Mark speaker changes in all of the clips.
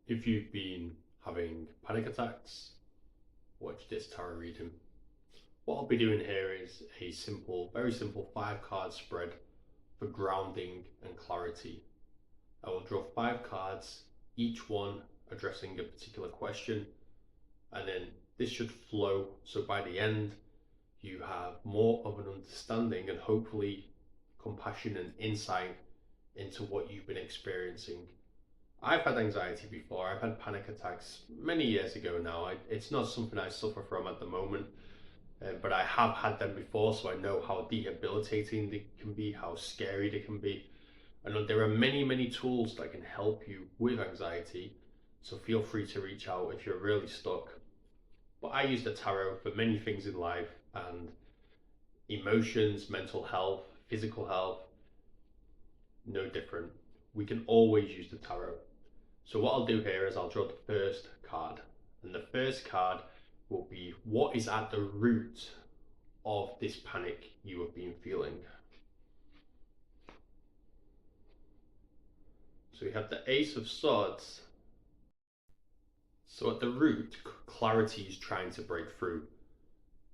Speaker 1: If you've been having panic attacks, watch this tarot reading. What I'll be doing here is a simple, very simple 5-card spread for grounding and clarity. I will draw 5 cards, each one addressing a particular question, and then this should flow so by the end you have more of an understanding and hopefully compassion and insight into what you've been experiencing. I've had anxiety before. I've had panic attacks many years ago now. It's not something I suffer from at the moment, but I have had them before, so I know how debilitating they can be, how scary they can be. And there are many tools that can help you with anxiety, so feel free to reach out if you're really stuck. But I use the tarot for many things in life, and emotions, mental health, physical health, no different. We can always use the tarot. So what I'll do here is I'll draw the first card, and the first card will be what is at the root of this panic you have been feeling. So we have the Ace of Swords. So at the root, clarity is trying to break through.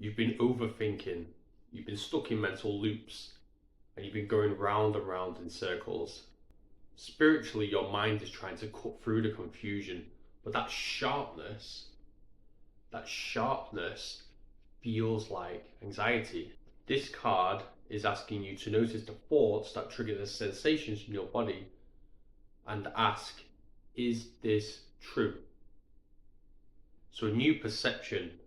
Speaker 1: You've been overthinking, you've been stuck in mental loops, and you've been going round and round in circles. Spiritually, your mind is trying to cut through the confusion, but that sharpness feels like anxiety. This card is asking you to notice the thoughts that trigger the sensations in your body and ask, is this true? So a new perception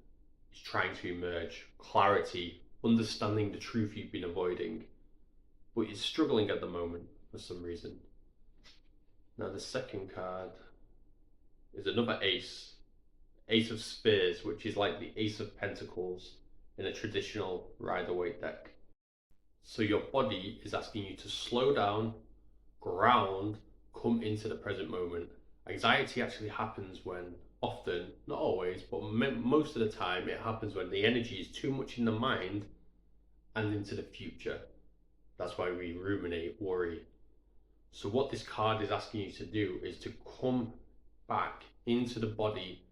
Speaker 1: is trying to emerge, clarity, understanding the truth you've been avoiding, but you're struggling at the moment for some reason. Now the second card is another ace, Ace of Spears, which is like the Ace of Pentacles in a traditional Rider-Waite deck. So your body is asking you to slow down, ground, come into the present moment. Anxiety actually happens when, often, not always, but most of the time, it happens when the energy is too much in the mind and into the future. That's why we ruminate, worry. So what this card is asking you to do is to come back into the body,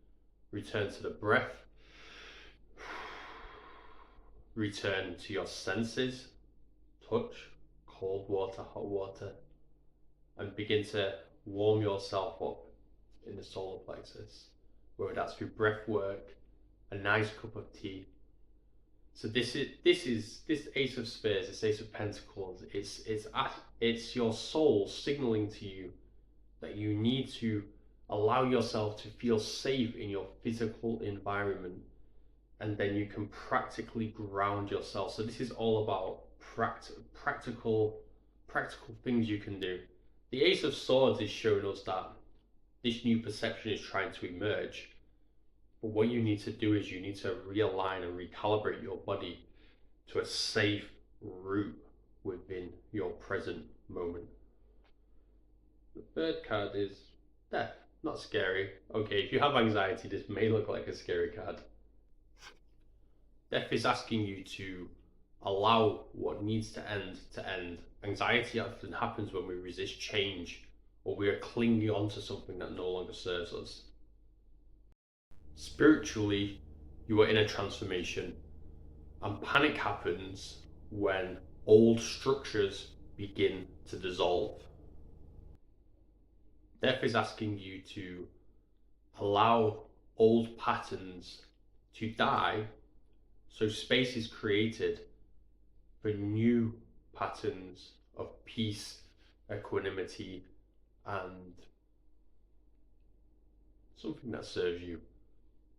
Speaker 1: return to the breath, return to your senses, touch, cold water, hot water, and begin to warm yourself up in the solar plexus, whether that's through breath work, a nice cup of tea. So this Ace of Spears, this Ace of Pentacles, it's your soul signaling to you that you need to allow yourself to feel safe in your physical environment, and then you can practically ground yourself. So this is all about practical things you can do. The Ace of Swords is showing us that this new perception is trying to emerge. But what you need to do is you need to realign and recalibrate your body to a safe route within your present moment. The third card is Death. Not scary. Okay, if you have anxiety, this may look like a scary card. Death is asking you to allow what needs to end to end. Anxiety often happens when we resist change or we are clinging on to something that no longer serves us. Spiritually, you are in a transformation, and panic happens when old structures begin to dissolve. Death is asking you to allow old patterns to die, so space is created for new patterns of peace, equanimity, and something that serves you.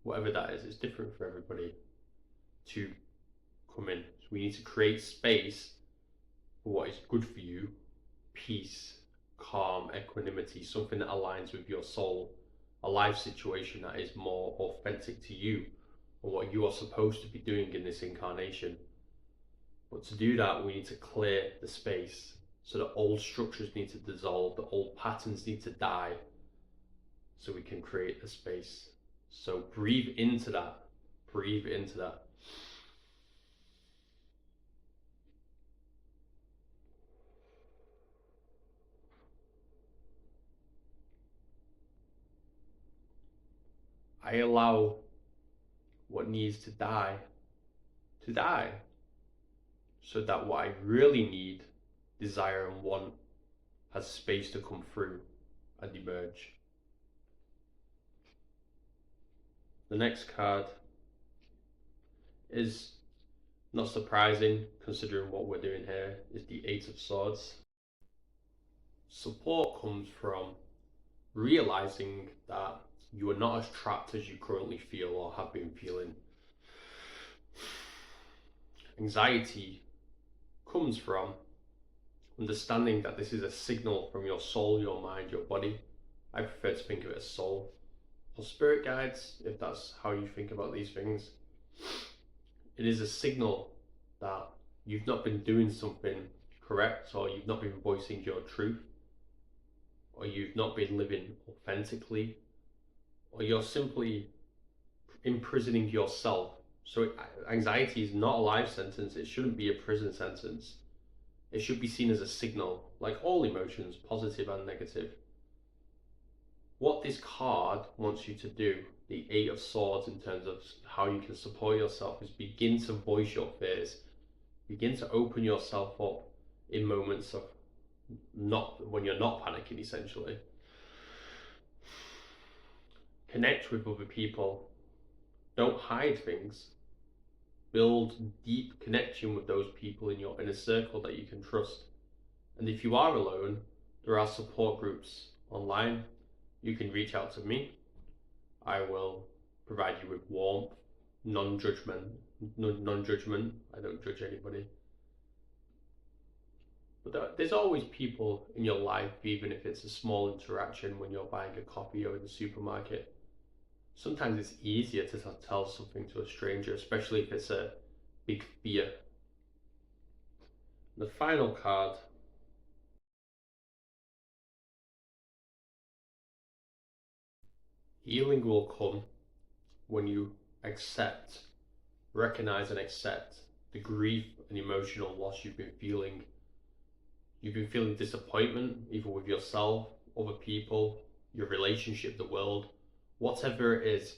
Speaker 1: Whatever that is, it's different for everybody to come in. So we need to create space for what is good for you, peace, calm, equanimity, something that aligns with your soul, a life situation that is more authentic to you or what you are supposed to be doing in this incarnation. But to do that, we need to clear the space. So the old structures need to dissolve, the old patterns need to die, so we can create the space. So breathe into that, breathe into that. I allow what needs to die, so that what I really need, desire, and want has space to come through and emerge. The next card is not surprising considering what we're doing here, is the Eight of Swords. Support comes from realizing that you are not as trapped as you currently feel or have been feeling. Anxiety comes from understanding that this is a signal from your soul, your mind, your body. I prefer to think of it as soul, or spirit guides, if that's how you think about these things. It is a signal that you've not been doing something correct, or you've not been voicing your truth, or you've not been living authentically, or you're simply imprisoning yourself. So anxiety is not a life sentence. It shouldn't be a prison sentence. It should be seen as a signal, like all emotions, positive and negative. What this card wants you to do, the Eight of Swords, in terms of how you can support yourself, is begin to voice your fears. Begin to open yourself up in moments of when you're not panicking, essentially. Connect with other people. Don't hide things. Build deep connection with those people in your inner circle that you can trust. And if you are alone, there are support groups online. You can reach out to me. I will provide you with warmth, non-judgment. I don't judge anybody. But there's always people in your life, even if it's a small interaction when you're buying a coffee or in the supermarket. Sometimes it's easier to tell something to a stranger, especially if it's a big fear. The final card healing will come when you recognize and accept the grief and emotional loss you've been feeling. You've been feeling disappointment, either with yourself, other people, your relationship, the world, whatever it is.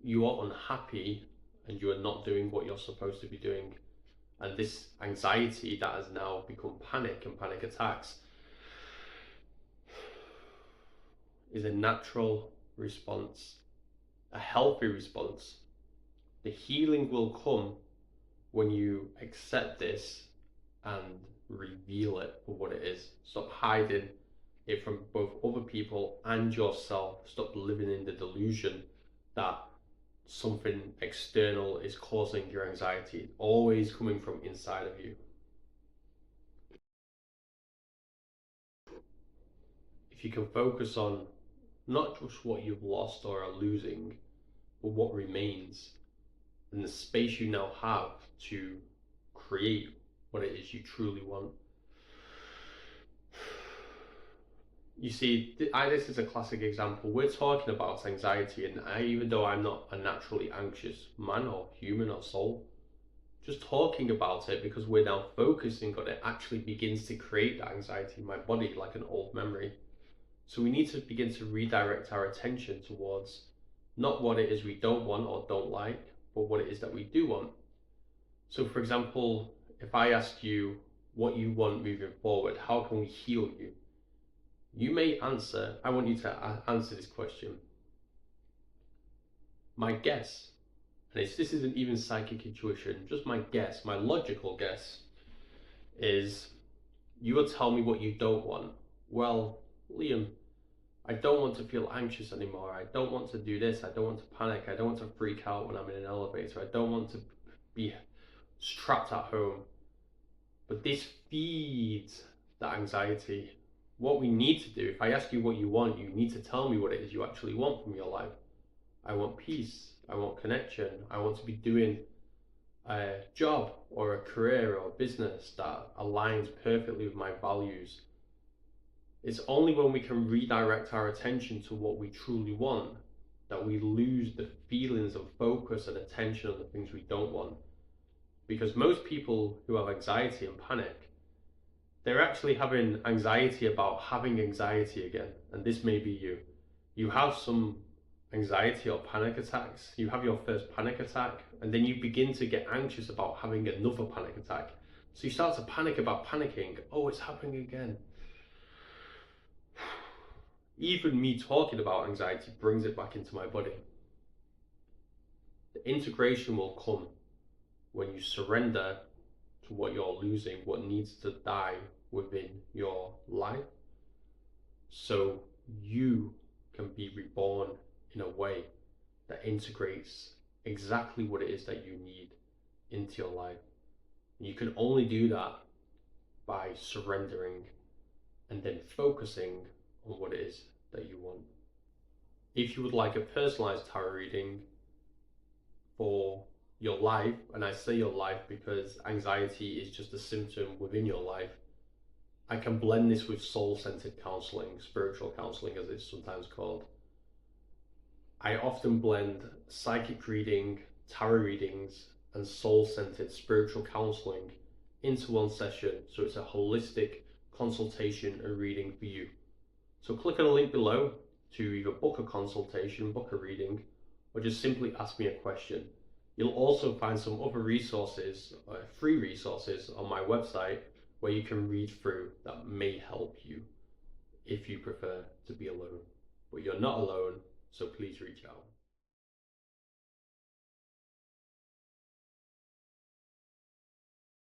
Speaker 1: You are unhappy and you are not doing what you're supposed to be doing. And this anxiety that has now become panic and panic attacks is a natural response, a healthy response. The healing will come when you accept this and reveal it for what it is. Stop hiding it from both other people and yourself. Stop living in the delusion that something external is causing your anxiety. It's always coming from inside of you. If you can focus on not just what you've lost or are losing, but what remains, and the space you now have to create what it is you truly want. You see, this is a classic example. We're talking about anxiety, and even though I'm not a naturally anxious man or human or soul, just talking about it, because we're now focusing on it, actually begins to create that anxiety in my body like an old memory. So we need to begin to redirect our attention towards not what it is we don't want or don't like, but what it is that we do want. So for example, if I ask you what you want moving forward, how can we heal you? You may answer, I want you to answer this question. My guess, and this isn't even psychic intuition, just my guess, my logical guess, is you will tell me what you don't want. Well, Liam, I don't want to feel anxious anymore. I don't want to do this. I don't want to panic. I don't want to freak out when I'm in an elevator. I don't want to be trapped at home. But this feeds that anxiety. What we need to do, if I ask you what you want, you need to tell me what it is you actually want from your life. I want peace. I want connection. I want to be doing a job or a career or a business that aligns perfectly with my values. It's only when we can redirect our attention to what we truly want that we lose the feelings of focus and attention on the things we don't want. Because most people who have anxiety and panic, they're actually having anxiety about having anxiety again. And this may be you. You have some anxiety or panic attacks. You have your first panic attack, and then you begin to get anxious about having another panic attack. So you start to panic about panicking. Oh, it's happening again. Even me talking about anxiety brings it back into my body. The integration will come when you surrender to what you're losing, what needs to die within your life, so you can be reborn in a way that integrates exactly what it is that you need into your life. And you can only do that by surrendering and then focusing on what it is that you want. If you would like a personalized tarot reading for your life, and I say your life because anxiety is just a symptom within your life, I can blend this with soul-centered counseling, spiritual counseling as it's sometimes called. I often blend psychic reading, tarot readings, and soul-centered spiritual counseling into one session, so it's a holistic consultation and reading for you. So click on the link below to either book a consultation, book a reading, or just simply ask me a question. You'll also find some other resources, free resources on my website where you can read through that may help you if you prefer to be alone. But you're not alone, so please reach out.